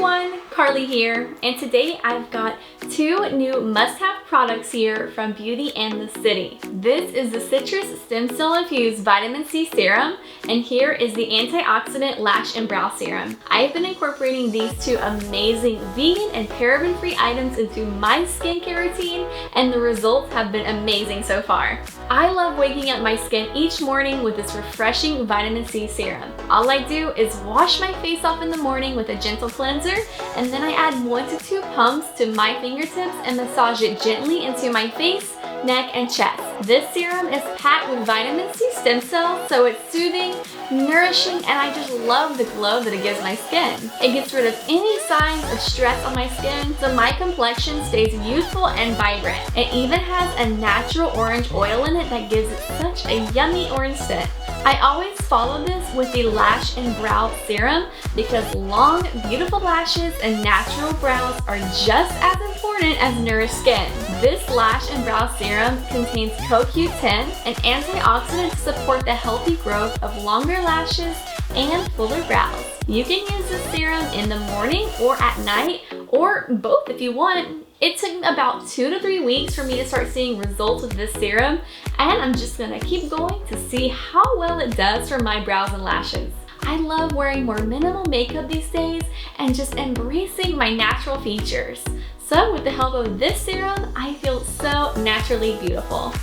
everyone, Carly here, and today I've got two new must-have products here from Beauty and the City. This is the Citrus Stem Cell Infused Vitamin C Serum, and here is the Antioxidant Lash and Brow Serum. I've been incorporating these two amazing vegan and paraben-free items into my skincare routine, and the results have been amazing so far. I love waking up my skin each morning with this refreshing vitamin C serum. All I do is wash my face off in the morning with a gentle cleanser, and then I add 1 to 2 pumps to my fingertips and massage it gently into my face, neck, and chest. This serum is packed with vitamin C stem cells, so it's soothing, nourishing, and I just love the glow that it gives my skin. It gets rid of any signs of stress on my skin, so my complexion stays youthful and vibrant. It even has a natural orange oil in it that gives it such a yummy orange scent. I always follow this with the Lash and Brow Serum because long, beautiful lashes and natural brows are just as important as nourished skin. This Lash and Brow Serum contains CoQ10, an antioxidant to support the healthy growth of longer lashes and fuller brows. You can use this serum in the morning or at night, or both if you want. It took about 2 to 3 weeks for me to start seeing results with this serum, and I'm just gonna keep going to see how well it does for my brows and lashes. I love wearing more minimal makeup these days and just embracing my natural features. So with the help of this serum, I feel so naturally beautiful.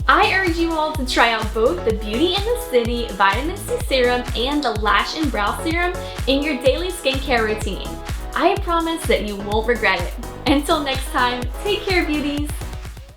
I urge you all to try out both the Beauty and the City Vitamin C Serum and the Lash and Brow Serum in your daily skincare routine. I promise that you won't regret it. Until next time, take care, beauties!